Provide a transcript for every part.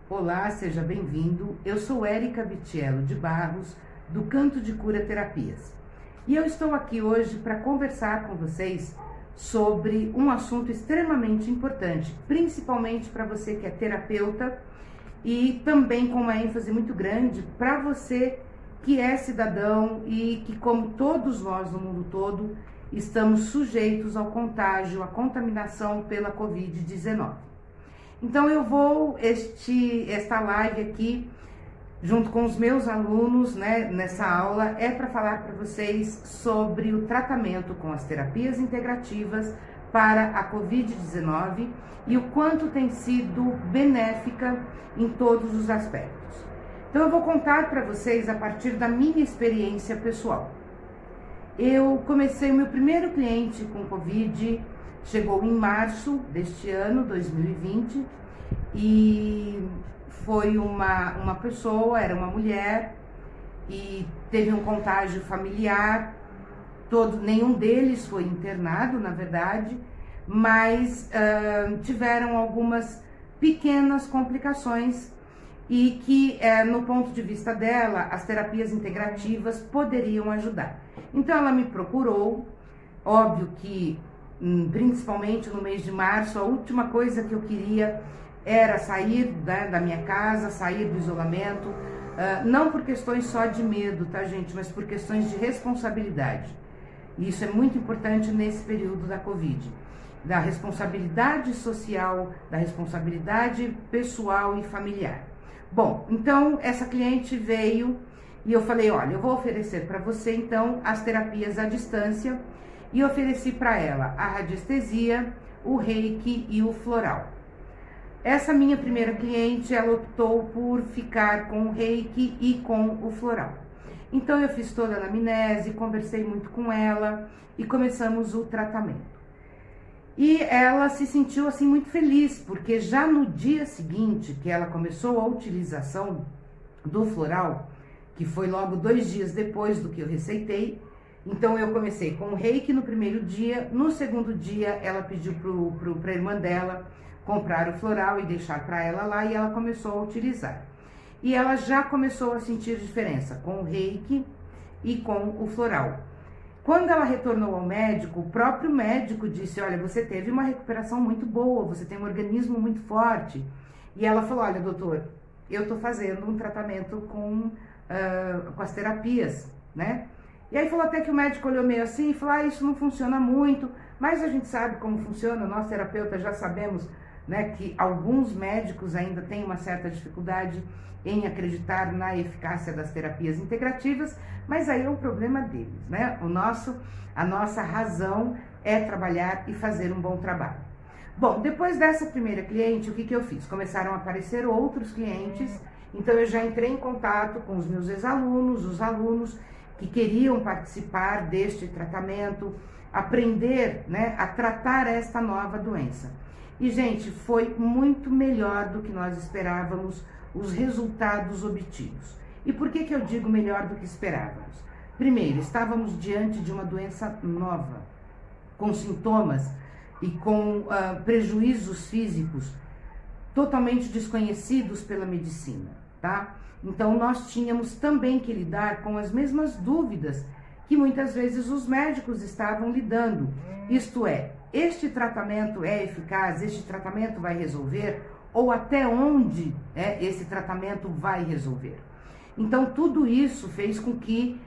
Olá, seja bem-vindo. Eu sou Érica Vitiello de Barros, do Canto de Cura Terapias. E eu estou aqui hoje para conversar com vocês sobre um assunto extremamente importante, principalmente para você que é terapeuta e também com uma ênfase muito grande para você que é cidadão e que, como todos nós no mundo todo, estamos sujeitos ao contágio, à contaminação pela Covid-19. Então eu vou, esta live aqui, junto com os meus alunos, nessa aula, é para falar para vocês sobre o tratamento com as terapias integrativas para a Covid-19 e o quanto tem sido benéfica em todos os aspectos. Então eu vou contar para vocês a partir da minha experiência pessoal. Eu comecei o meu primeiro cliente com Covid, chegou em março deste ano, 2020, e foi uma pessoa, era uma mulher, e teve um contágio familiar, nenhum deles foi internado, na verdade, mas tiveram algumas pequenas complicações e que, no ponto de vista dela, as terapias integrativas poderiam ajudar. Então ela me procurou, óbvio que principalmente no mês de março, a última coisa que eu queria era sair da minha casa, sair do isolamento, não por questões só de medo, tá, gente, mas por questões de responsabilidade. E isso é muito importante nesse período da Covid, da responsabilidade social, da responsabilidade pessoal e familiar. Bom, então essa cliente veio e eu falei, olha, eu vou oferecer para você então as terapias à distância, e ofereci para ela a radiestesia, o reiki e o floral. Essa minha primeira cliente, ela optou por ficar com o reiki e com o floral. Então eu fiz toda a anamnese, conversei muito com ela e começamos o tratamento. E ela se sentiu assim muito feliz, porque já no dia seguinte que ela começou a utilização do floral, que foi logo 2 dias depois do que eu receitei, então eu comecei com o reiki no primeiro dia, no segundo dia ela pediu para a irmã dela comprar o floral e deixar para ela lá, e ela começou a utilizar. E ela já começou a sentir diferença com o reiki e com o floral. Quando ela retornou ao médico, o próprio médico disse, olha, você teve uma recuperação muito boa, você tem um organismo muito forte. E ela falou, olha, doutor, eu estou fazendo um tratamento com as terapias, né? E aí falou até que o médico olhou meio assim e falou, isso não funciona muito, mas a gente sabe como funciona, nós terapeutas já sabemos, né, que alguns médicos ainda têm uma certa dificuldade em acreditar na eficácia das terapias integrativas, mas aí é um problema deles, né? A nossa razão é trabalhar e fazer um bom trabalho. Bom, depois dessa primeira cliente, o que eu fiz? Começaram a aparecer outros clientes, então eu já entrei em contato com os meus ex-alunos, os alunos que queriam participar deste tratamento, aprender, né, a tratar esta nova doença. E, gente, foi muito melhor do que nós esperávamos os resultados obtidos. E por que eu digo melhor do que esperávamos? Primeiro, estávamos diante de uma doença nova, com sintomas e com prejuízos físicos totalmente desconhecidos pela medicina, tá? Então, nós tínhamos também que lidar com as mesmas dúvidas que muitas vezes os médicos estavam lidando. Isto é, este tratamento é eficaz, este tratamento vai resolver, ou até onde esse tratamento vai resolver. Então, tudo isso fez com que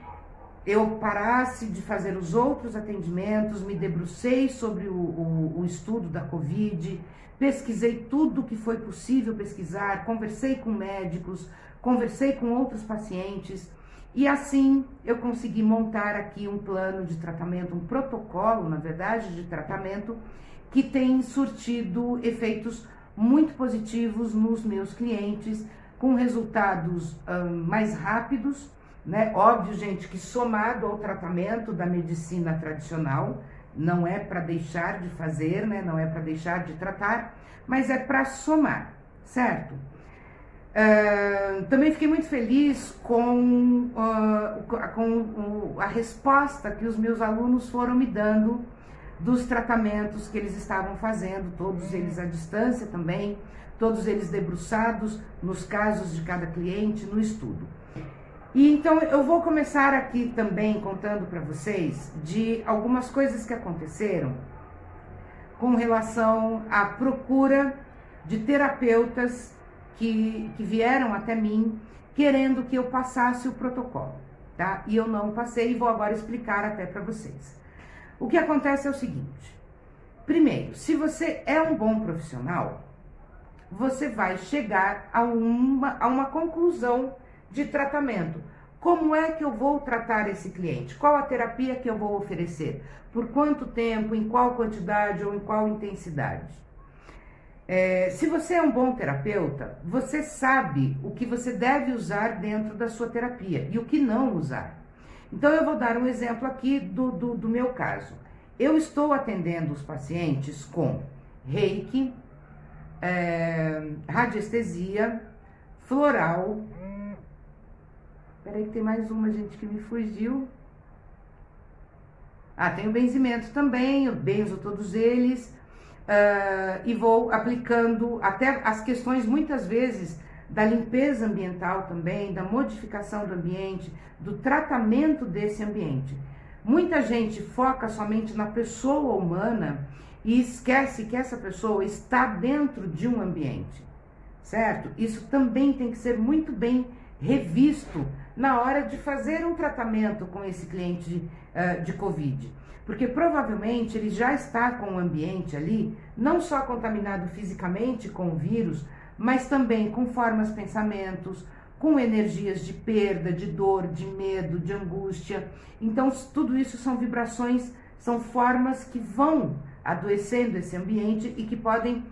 eu parasse de fazer os outros atendimentos, me debrucei sobre o estudo da Covid, pesquisei tudo que foi possível pesquisar, conversei com médicos, conversei com outros pacientes, e assim eu consegui montar aqui um plano de tratamento, um protocolo, na verdade, de tratamento, que tem surtido efeitos muito positivos nos meus clientes, com resultados mais rápidos, né? Óbvio, gente, que somado ao tratamento da medicina tradicional, não é para deixar de fazer, né? Não é para deixar de tratar, mas é para somar, certo? Também fiquei muito feliz com a resposta que os meus alunos foram me dando dos tratamentos que eles estavam fazendo, todos eles à distância também, todos eles debruçados nos casos de cada cliente, no estudo. E então eu vou começar aqui também contando para vocês de algumas coisas que aconteceram com relação à procura de terapeutas que vieram até mim querendo que eu passasse o protocolo, tá? E eu não passei e vou agora explicar até para vocês. O que acontece é o seguinte: primeiro, se você é um bom profissional, você vai chegar a uma conclusão de tratamento. Como é que eu vou tratar esse cliente? Qual a terapia que eu vou oferecer? Por quanto tempo, em qual quantidade ou em qual intensidade? Se você é um bom terapeuta, você sabe o que você deve usar dentro da sua terapia e o que não usar. Então eu vou dar um exemplo aqui do meu caso. Eu estou atendendo os pacientes com reiki, radiestesia, floral. Peraí que tem mais uma, gente, que me fugiu. Tem o benzimento também, eu benzo todos eles. E vou aplicando até as questões, muitas vezes, da limpeza ambiental também, da modificação do ambiente, do tratamento desse ambiente. Muita gente foca somente na pessoa humana e esquece que essa pessoa está dentro de um ambiente, certo? Isso também tem que ser muito bem revisto na hora de fazer um tratamento com esse cliente de Covid. Porque provavelmente ele já está com o ambiente ali, não só contaminado fisicamente com o vírus, mas também com formas, pensamentos, com energias de perda, de dor, de medo, de angústia. Então, tudo isso são vibrações, são formas que vão adoecendo esse ambiente e que podem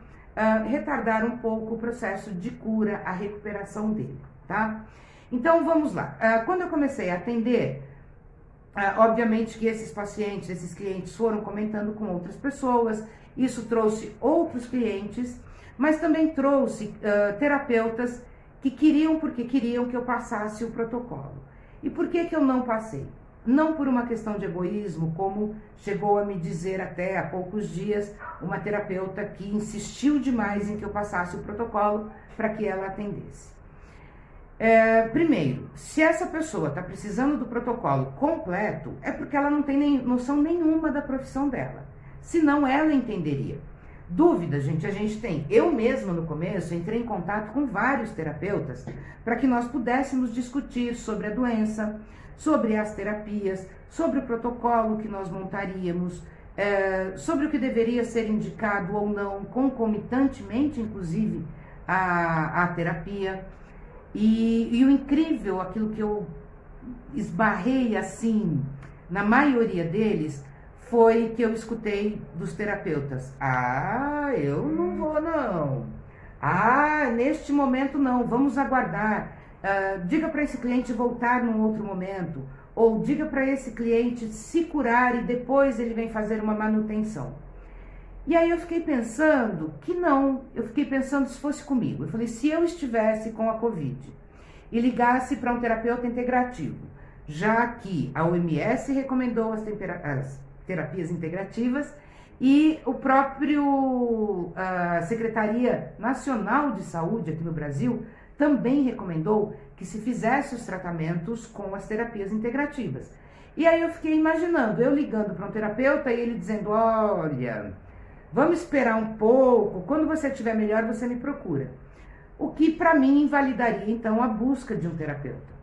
retardar um pouco o processo de cura, a recuperação dele, tá? Então, vamos lá. Quando eu comecei a atender, obviamente que esses pacientes, esses clientes foram comentando com outras pessoas, isso trouxe outros clientes, mas também trouxe terapeutas que queriam, porque queriam que eu passasse o protocolo. E por que eu não passei? Não por uma questão de egoísmo, como chegou a me dizer até há poucos dias uma terapeuta que insistiu demais em que eu passasse o protocolo para que ela atendesse. Primeiro, se essa pessoa está precisando do protocolo completo, é porque ela não tem noção nenhuma da profissão dela. Senão ela entenderia. Dúvidas, gente, a gente tem. Eu mesma, no começo, entrei em contato com vários terapeutas para que nós pudéssemos discutir sobre a doença, sobre as terapias, sobre o protocolo que nós montaríamos, sobre o que deveria ser indicado ou não, concomitantemente, inclusive, à terapia. E o incrível, aquilo que eu esbarrei assim, na maioria deles, foi que eu escutei dos terapeutas: eu não vou não, neste momento não, vamos aguardar, diga para esse cliente voltar num outro momento, ou diga para esse cliente se curar e depois ele vem fazer uma manutenção. E aí eu fiquei pensando que não, eu fiquei pensando se fosse comigo. Eu falei, se eu estivesse com a Covid e ligasse para um terapeuta integrativo, já que a OMS recomendou as terapias integrativas e o próprio Secretaria Nacional de Saúde aqui no Brasil também recomendou que se fizesse os tratamentos com as terapias integrativas. E aí eu fiquei imaginando, eu ligando para um terapeuta e ele dizendo, olha, vamos esperar um pouco, quando você estiver melhor você me procura. O que para mim invalidaria então a busca de um terapeuta,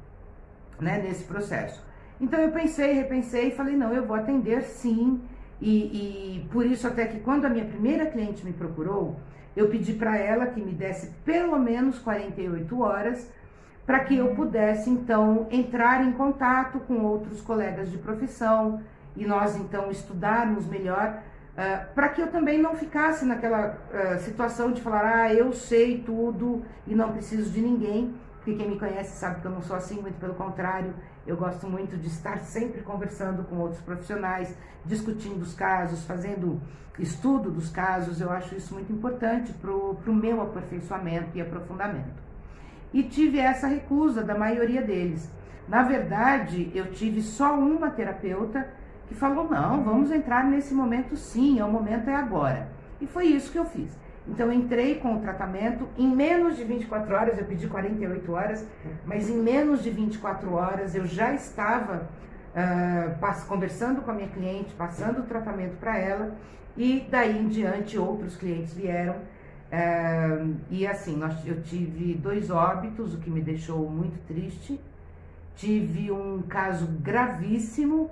né, nesse processo. Então eu repensei e falei, não, eu vou atender sim, e por isso até que quando a minha primeira cliente me procurou, eu pedi para ela que me desse pelo menos 48 horas para que eu pudesse então entrar em contato com outros colegas de profissão e nós então estudarmos melhor, para que eu também não ficasse naquela situação de falar, eu sei tudo e não preciso de ninguém, porque quem me conhece sabe que eu não sou assim, muito pelo contrário, eu gosto muito de estar sempre conversando com outros profissionais, discutindo os casos, fazendo estudo dos casos, eu acho isso muito importante para o meu aperfeiçoamento e aprofundamento. E tive essa recusa da maioria deles. Na verdade, eu tive só uma terapeuta que falou, não, vamos entrar nesse momento sim, o momento é agora. E foi isso que eu fiz. Então eu entrei com o tratamento, em menos de 24 horas, eu pedi 48 horas, mas em menos de 24 horas eu já estava conversando com a minha cliente, passando o tratamento para ela, e daí em diante outros clientes vieram. E assim, eu tive 2 óbitos, o que me deixou muito triste. Tive um caso gravíssimo,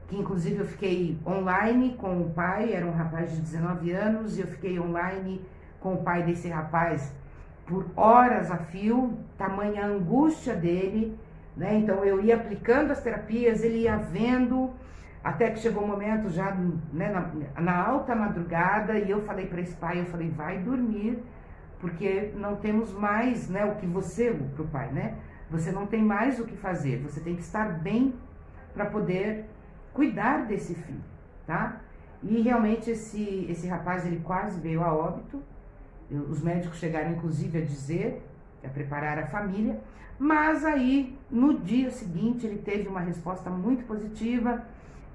que inclusive eu fiquei online com o pai, era um rapaz de 19 anos, e eu fiquei online com o pai desse rapaz por horas a fio, tamanha angústia dele, né? Então eu ia aplicando as terapias, ele ia vendo, até que chegou um momento já, né, na alta madrugada, e eu falei para esse pai, eu falei, vai dormir, porque não temos mais, né, o que você, pro pai, né? Você não tem mais o que fazer, você tem que estar bem para poder cuidar desse filho, tá? E realmente esse rapaz, ele quase veio a óbito. Os médicos chegaram inclusive a dizer, a preparar a família, mas aí no dia seguinte ele teve uma resposta muito positiva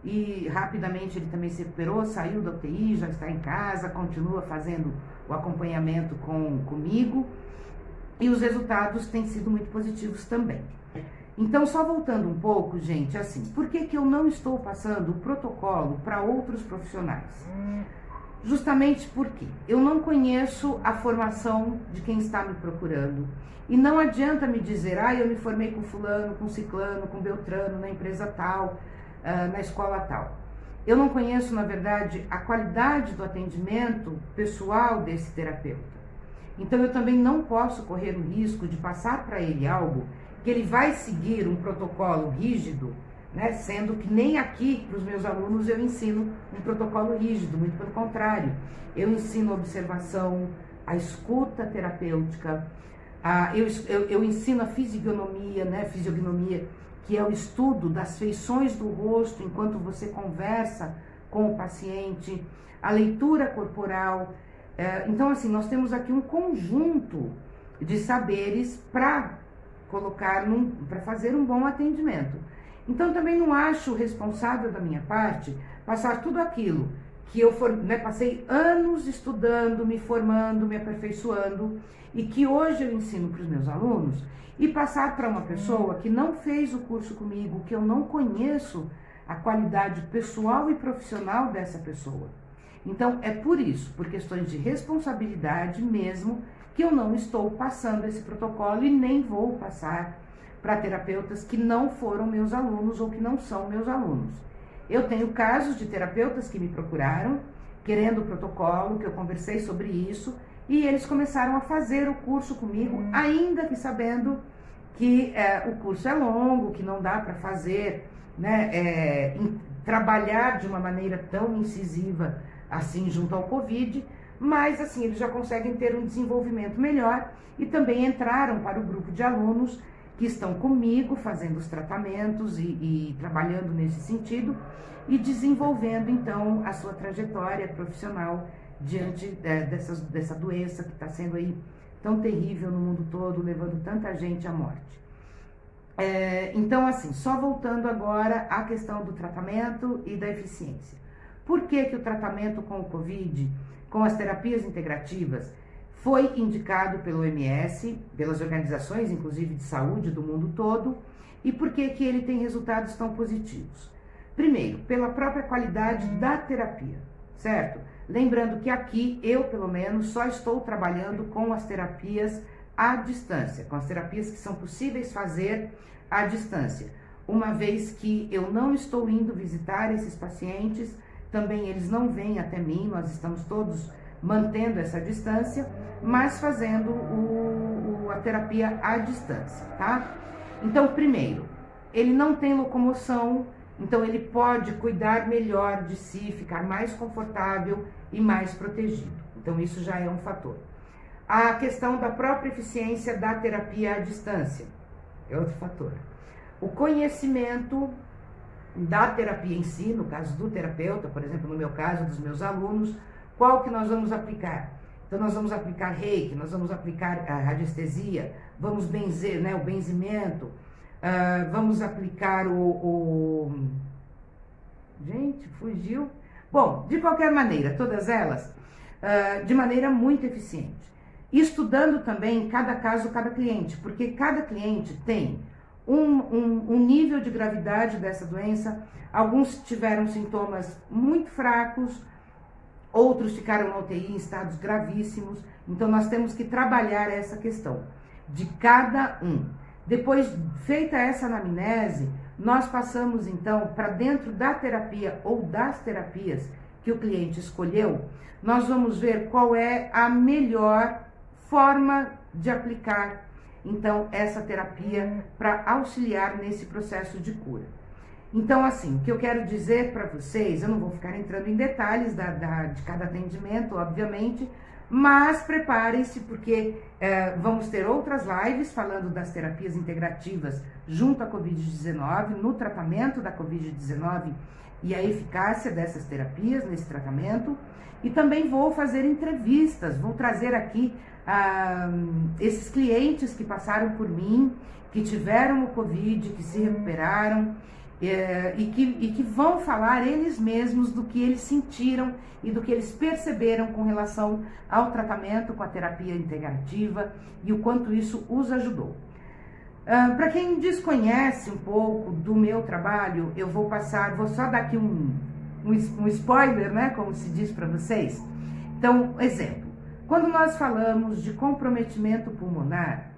e rapidamente ele também se recuperou, saiu da UTI, já está em casa, continua fazendo o acompanhamento comigo. E os resultados têm sido muito positivos também. Então, só voltando um pouco, gente, assim, por que eu não estou passando o protocolo para outros profissionais? Justamente porque eu não conheço a formação de quem está me procurando. E não adianta me dizer, eu me formei com fulano, com ciclano, com beltrano, na empresa tal, na escola tal. Eu não conheço, na verdade, a qualidade do atendimento pessoal desse terapeuta. Então eu também não posso correr o risco de passar para ele algo que ele vai seguir um protocolo rígido, né? Sendo que nem aqui para os meus alunos eu ensino um protocolo rígido, muito pelo contrário. Eu ensino a observação, a escuta terapêutica, eu ensino a fisiognomia, né? Fisiognomia, que é o estudo das feições do rosto enquanto você conversa com o paciente, a leitura corporal. Então, assim, nós temos aqui um conjunto de saberes para para fazer um bom atendimento. Então, também não acho responsável da minha parte passar tudo aquilo que eu passei anos estudando, me formando, me aperfeiçoando, e que hoje eu ensino para os meus alunos, e passar para uma pessoa que não fez o curso comigo, que eu não conheço a qualidade pessoal e profissional dessa pessoa. Então, é por isso, por questões de responsabilidade mesmo, que eu não estou passando esse protocolo e nem vou passar para terapeutas que não foram meus alunos ou que não são meus alunos. Eu tenho casos de terapeutas que me procuraram, querendo o protocolo, que eu conversei sobre isso, e eles começaram a fazer o curso comigo, ainda que sabendo que o curso é longo, que não dá para fazer, né, trabalhar de uma maneira tão incisiva assim junto ao Covid, mas assim eles já conseguem ter um desenvolvimento melhor e também entraram para o grupo de alunos que estão comigo fazendo os tratamentos e trabalhando nesse sentido e desenvolvendo então a sua trajetória profissional diante dessa doença que está sendo aí tão terrível no mundo todo, levando tanta gente à morte. Então assim, só voltando agora à questão do tratamento e da eficiência. Por que o tratamento com o Covid, com as terapias integrativas, foi indicado pelo OMS, pelas organizações, inclusive de saúde do mundo todo, e por que ele tem resultados tão positivos? Primeiro, pela própria qualidade da terapia, certo? Lembrando que aqui, eu pelo menos, só estou trabalhando com as terapias à distância, com as terapias que são possíveis fazer à distância, uma vez que eu não estou indo visitar esses pacientes, também eles não vêm até mim, nós estamos todos mantendo essa distância, mas fazendo a terapia à distância, tá? Então, primeiro, ele não tem locomoção, então ele pode cuidar melhor de si, ficar mais confortável e mais protegido. Então, isso já é um fator. A questão da própria eficiência da terapia à distância é outro fator. O conhecimento da terapia em si, no caso do terapeuta, por exemplo, no meu caso, dos meus alunos, qual que nós vamos aplicar? Então, nós vamos aplicar reiki, nós vamos aplicar a radiestesia, vamos benzer, né, o benzimento, vamos aplicar Gente, fugiu. Bom, de qualquer maneira, todas elas, de maneira muito eficiente. Estudando também cada caso, cada cliente, porque cada cliente tem um nível de gravidade dessa doença. Alguns tiveram sintomas muito fracos, outros ficaram na UTI em estados gravíssimos. Então nós temos que trabalhar essa questão de cada um. Depois, feita essa anamnese, nós passamos então para dentro da terapia ou das terapias que o cliente escolheu. Nós vamos ver qual é a melhor forma de aplicar então essa terapia para auxiliar nesse processo de cura. Então, assim, o que eu quero dizer para vocês, eu não vou ficar entrando em detalhes de cada atendimento, obviamente, mas preparem-se, porque vamos ter outras lives falando das terapias integrativas junto à Covid-19, no tratamento da Covid-19 e a eficácia dessas terapias nesse tratamento. E também vou fazer entrevistas, vou trazer aqui esses clientes que passaram por mim, que tiveram o Covid, que se recuperaram, e que vão falar eles mesmos do que eles sentiram e do que eles perceberam com relação ao tratamento com a terapia integrativa e o quanto isso os ajudou. Para quem desconhece um pouco do meu trabalho, eu vou só dar aqui um spoiler, né, como se diz para vocês. Então, exemplo, quando nós falamos de comprometimento pulmonar,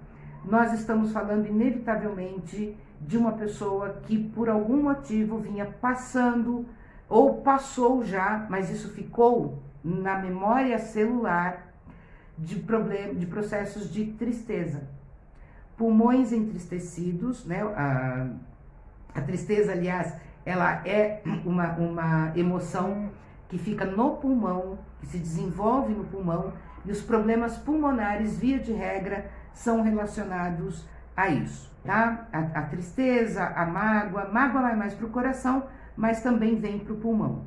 nós estamos falando inevitavelmente de uma pessoa que por algum motivo vinha passando ou passou já, mas isso ficou na memória celular de processos de tristeza. Pulmões entristecidos, né? A tristeza, aliás, ela é uma emoção que fica no pulmão, que se desenvolve no pulmão, e os problemas pulmonares, via de regra, são relacionados a isso, tá? A tristeza, a mágoa vai mais para o coração, mas também vem para o pulmão.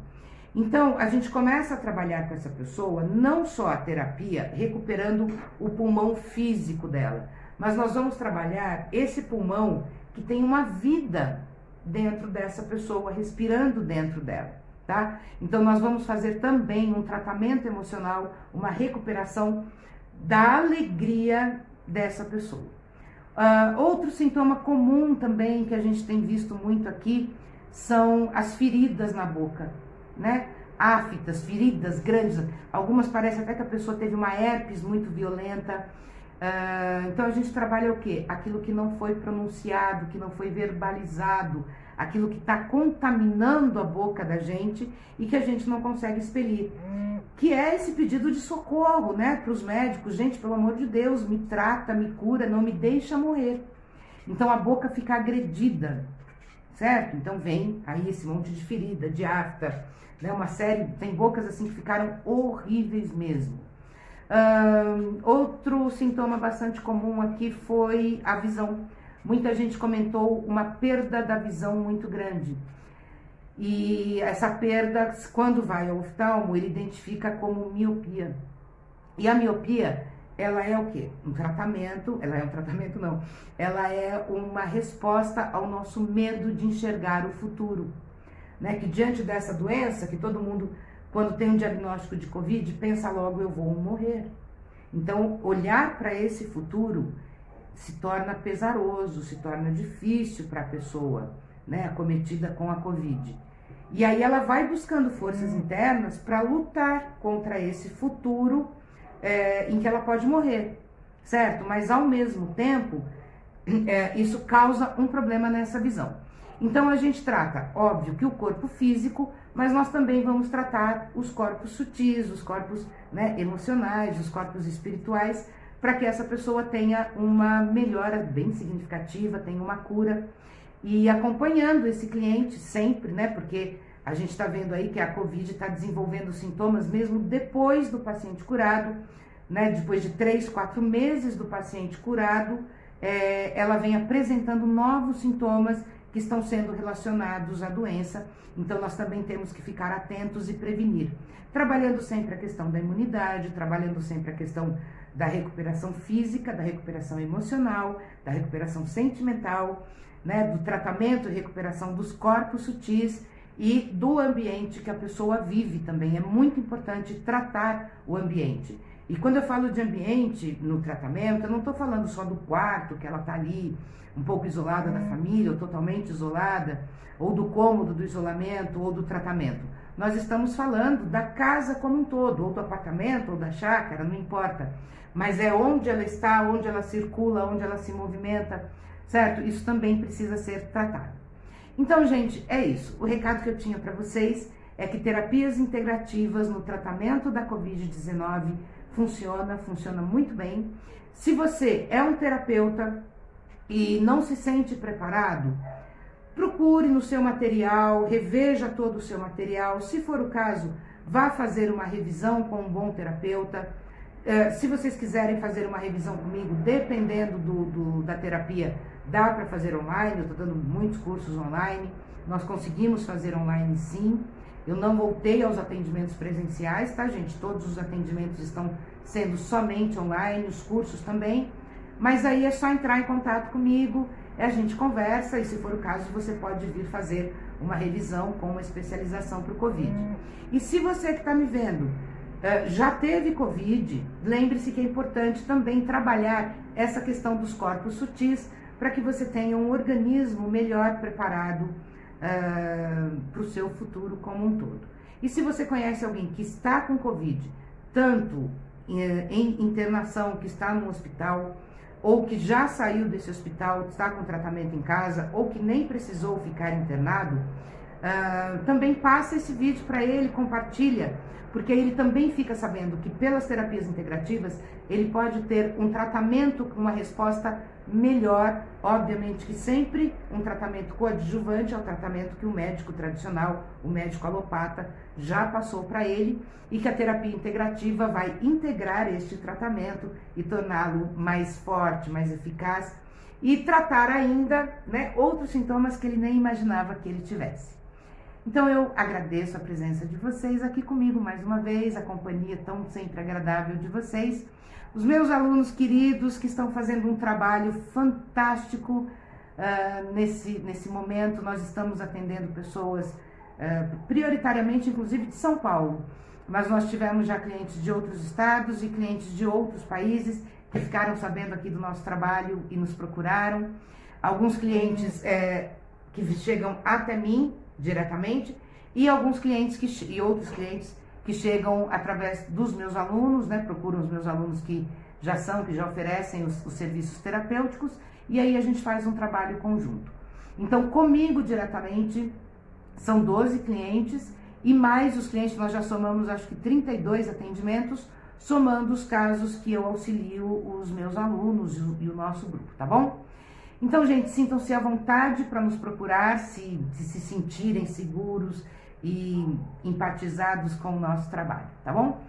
Então, a gente começa a trabalhar com essa pessoa, não só a terapia, recuperando o pulmão físico dela, mas nós vamos trabalhar esse pulmão que tem uma vida dentro dessa pessoa, respirando dentro dela, tá? Então, nós vamos fazer também um tratamento emocional, uma recuperação da alegria dessa pessoa. Outro sintoma comum também que a gente tem visto muito aqui são as feridas na boca, né? Aftas, feridas grandes, algumas parece até que a pessoa teve uma herpes muito violenta. Então a gente trabalha o quê? Aquilo que não foi pronunciado, que não foi verbalizado, aquilo que está contaminando a boca da gente e que a gente não consegue expelir, que é esse pedido de socorro, né, para os médicos. Gente, pelo amor de Deus, me trata, me cura, não me deixa morrer. Então a boca fica agredida, certo? Então vem aí esse monte de ferida, de afta, né, uma série, tem bocas assim que ficaram horríveis mesmo. Outro sintoma bastante comum aqui foi a visão. Muita gente comentou uma perda da visão muito grande. E essa perda, quando vai ao oftalmo, ele identifica como miopia. E a miopia, ela é o quê? Ela é uma resposta ao nosso medo de enxergar o futuro, né? Que diante dessa doença, que todo mundo, quando tem um diagnóstico de Covid, pensa logo, eu vou morrer. Então, olhar para esse futuro se torna pesaroso, se torna difícil para a pessoa, né, acometida com a Covid. E aí ela vai buscando forças internas para lutar contra esse futuro em que ela pode morrer, certo? Mas ao mesmo tempo, isso causa um problema nessa visão. Então a gente trata, óbvio, que o corpo físico, mas nós também vamos tratar os corpos sutis, os corpos, né, emocionais, os corpos espirituais, para que essa pessoa tenha uma melhora bem significativa, tenha uma cura. E acompanhando esse cliente sempre, né, porque a gente está vendo aí que a Covid está desenvolvendo sintomas mesmo depois do paciente curado, né, depois de 3, 4 meses do paciente curado, ela vem apresentando novos sintomas que estão sendo relacionados à doença. Então nós também temos que ficar atentos e prevenir, trabalhando sempre a questão da imunidade, trabalhando sempre a questão da recuperação física, da recuperação emocional, da recuperação sentimental, né, do tratamento e recuperação dos corpos sutis e do ambiente que a pessoa vive também. É muito importante tratar o ambiente. E quando eu falo de ambiente no tratamento, eu não estou falando só do quarto, que ela está ali um pouco isolada da família, ou totalmente isolada, ou do cômodo do isolamento, ou do tratamento. Nós estamos falando da casa como um todo, ou do apartamento, ou da chácara, não importa. Mas é onde ela está, onde ela circula, onde ela se movimenta, certo? Isso também precisa ser tratado. Então, gente, é isso. O recado que eu tinha para vocês é que terapias integrativas no tratamento da Covid-19 funciona muito bem. Se você é um terapeuta e não se sente preparado, procure no seu material, reveja todo o seu material. Se for o caso, vá fazer uma revisão com um bom terapeuta. Se vocês quiserem fazer uma revisão comigo, dependendo da terapia, dá para fazer online. Eu estou dando muitos cursos online, nós conseguimos fazer online sim. Eu não voltei aos atendimentos presenciais, tá, gente? Todos os atendimentos estão sendo somente online, os cursos também. Mas aí é só entrar em contato comigo, a gente conversa e, se for o caso, você pode vir fazer uma revisão com uma especialização para o Covid. E se você que está me vendo já teve Covid, lembre-se que é importante também trabalhar essa questão dos corpos sutis para que você tenha um organismo melhor preparado para o seu futuro como um todo. E se você conhece alguém que está com Covid, tanto em internação, que está no hospital, ou que já saiu desse hospital, está com tratamento em casa, ou que nem precisou ficar internado, também passa esse vídeo para ele, compartilha, porque ele também fica sabendo que pelas terapias integrativas ele pode ter um tratamento com uma resposta melhor, obviamente que sempre um tratamento coadjuvante ao tratamento que o médico tradicional, o médico alopata, já passou para ele, e que a terapia integrativa vai integrar este tratamento e torná-lo mais forte, mais eficaz, e tratar ainda, né, outros sintomas que ele nem imaginava que ele tivesse. Então eu agradeço a presença de vocês aqui comigo mais uma vez, a companhia tão sempre agradável de vocês, os meus alunos queridos que estão fazendo um trabalho fantástico nesse momento. Nós estamos atendendo pessoas prioritariamente, inclusive de São Paulo, mas nós tivemos já clientes de outros estados e clientes de outros países que ficaram sabendo aqui do nosso trabalho e nos procuraram. Alguns clientes que chegam até mim diretamente, e alguns clientes e outros clientes que chegam através dos meus alunos, né? Procuram os meus alunos que já oferecem os serviços terapêuticos, e aí a gente faz um trabalho conjunto. Então, comigo diretamente são 12 clientes, e mais os clientes, nós já somamos acho que 32 atendimentos, somando os casos que eu auxilio os meus alunos e o nosso grupo, tá bom? Então, gente, sintam-se à vontade para nos procurar, se sentirem seguros e empatizados com o nosso trabalho, tá bom?